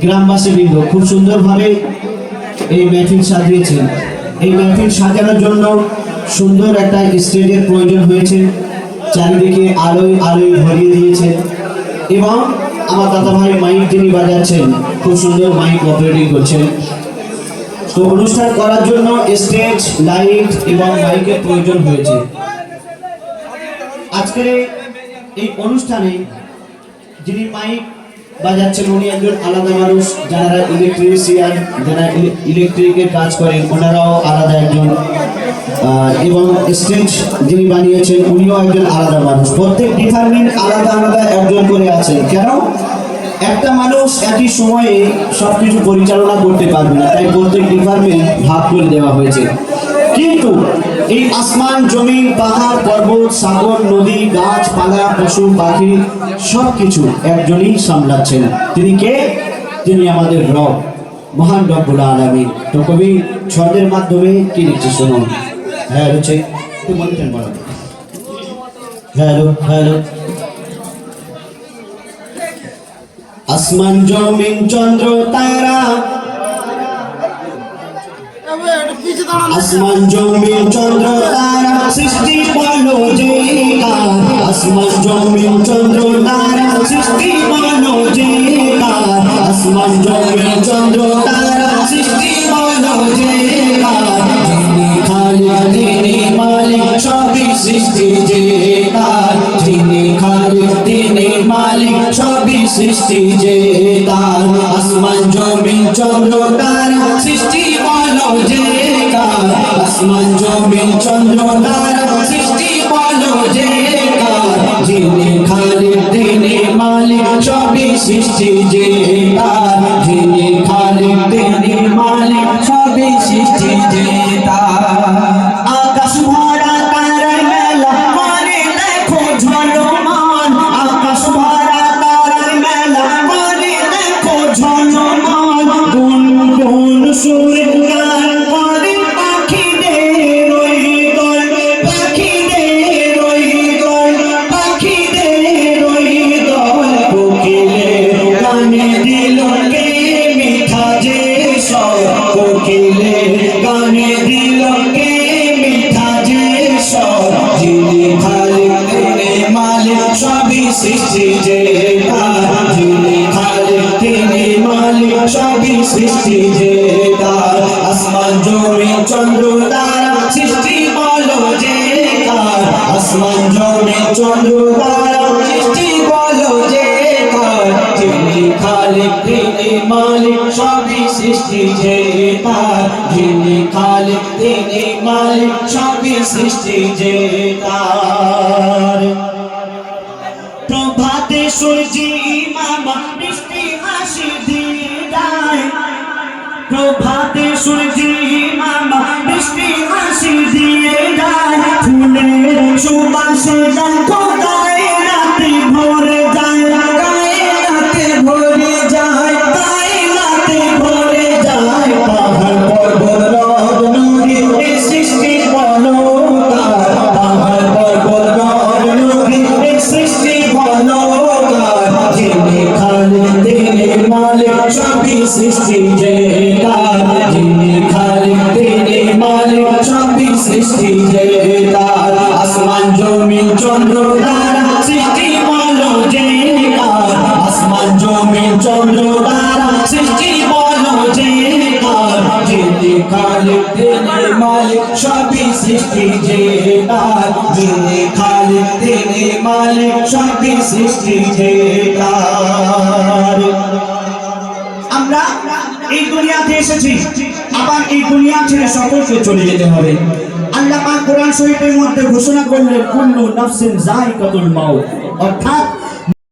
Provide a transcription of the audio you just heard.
গ্রামবাসী বৃন্দ খুব সুন্দরভাবে এই মেহফিল সাজিয়েছেন। এই মেহফিল সাজানোর জন্য সুন্দর একটা স্টেজের প্রয়োজন হয়েছে। চারিদিকে আলোয় আলোয় ভরিয়ে দিয়েছেন এবং আমার দাদা ভাই মাইক যিনি বাজাচ্ছেন খুব সুন্দর মাইক অপারেটিং করছেন। তো অনুষ্ঠান করার জন্য স্টেজ, লাইট এবং মাইকের প্রয়োজন হয়েছে। আজকের এই অনুষ্ঠানে যিনি মাইক বাজাচ্ছেন উনি একজন আলাদা মানুষ। যারা ইলেকট্রিশিয়ান, যারা ইলেকট্রিকের কাজ করেন ওনারাও আলাদা একজন, এবং স্টেজ যিনি বানিয়েছেন উনিও একজন আলাদা মানুষ। প্রত্যেক ডিপার্টমেন্ট আলাদা আলাদা একজন করে আছেন। কেন? একটা মানুষ একই সময়ে সবকিছু পরিচালনা করতে পারবে না, তাই প্রত্যেক ডিপার্টমেন্ট ভাগ করে দেওয়া হয়েছে। কিন্তু এই আসমান, জমিন, পাহাড়, পর্বত, সাগর, নদী, গাছপালা, পশু পাখি সবকিছু একজনই সামলাচ্ছেন। তিনি কে? তিনি আমাদের রব, মহান রব্বুল আলামিন। তো কবি ছন্দের মাধ্যমে কি লিখছে শুনুন। হ্যাঁ হচ্ছে একটু বলতেন বলো। Hello hello. আসমান, জমিন, চন্দ্র, তারা, আসমান, জমিন, চন্দ্র, তারা সৃষ্টি বলো যে কার। আসমান, জমিন, চন্দ্র, তারা সৃষ্টি বলো যে কার। আসমান, জমিন, চন্দ্র, তারা সৃষ্টি বলো যে কার। যিনি খালিক, তিনি মালিক, সবই সৃষ্টি যে তার। যিনি খালিক, তিনি মালিক, সবই সৃষ্টি যে তার। আসমান, জমিন, চন্দ্র, তারা সৃষ্টি বলো যে কার। আসমান, জমিন, চন্দ্র, তারা সৃষ্টি বলো যে কার। যিনি খালিক, তিনি মালিক, সবই সৃষ্টি যে তার। যিনি খালিক, তিনি মালিক, সবই সৃষ্টি যে তার। আকাশ ভরা তারার মেলা করে দেখো ঝলমান। আকাশ ভরা তারার মেলা করে দেখো ঝলমান। গুন গুন সুরে গান করে পাখিদের ওই দল, পাখিদের ওই দল, পাখিদের ওই দল। কোকিলের গানে দিল কে মিঠা যে স্বর। কোকিলের গানে দিল কে মিঠা যে স্বর। যিনি খালিক, তিনি মালিক, সবই সৃষ্টি যে তার। যিনি খালিক, তিনি মালিক, সবই সৃষ্টি যে তার। আসমান, জমিন, চন্দ্র, তারা সৃষ্টি বলো যে কার। আসমান, জমিন, চন্দ্র, তারা সৃষ্টি বলো যে কার। যিনি খালিক, তিনি মালিক, সবই সৃষ্টি যে তার। যিনি খালিক, তিনি মালিক, সবই সৃষ্টি যে তার। প্রভাতে সূর্যি মামা বৃষ্টি হাসি দিয়ে যায়। প্রভাতে সূর্যি মামা বৃষ্টি হাসি দিয়ে যায়। ফুলের সুবাসে দেখো গায়ে রাতে ভরে যায়। গায়ে রাতে ভরে যায়, গায়ে রাতে ভরে যায়। পাহাড়, পর্বত, নদ নদী এই সৃষ্টি বলো কার। পাহাড়, পর্বত, নদ নদী এই সৃষ্টি বলো কার। যিনি খালিক, তিনি মালিক, সবই সৃষ্টি যে তার। যিনি খালিক, তিনি মালিক, সবই সৃষ্টি যে তার। আসমান, জমিন, চন্দ্র, তারা সৃষ্টি বলো যে কার। আসমান, জমিন, চন্দ্র, তারা সৃষ্টি বলো যে কার। যিনি খালিক, তিনি মালিক, সবই সৃষ্টি যে তার। যিনি খালিক, তিনি মালিক, সবই সৃষ্টি যে তার। আমরা এই দুনিয়াতে এসেছি, আবার এই দুনিয়া ছেড়ে সকলকে চলে যেতে হবে। আল্লাহ পাক কোরআন শরীফের মধ্যে ঘোষণা করলেন কুল্লু নাফসিন যায়কাতুল মাউত, অর্থাৎ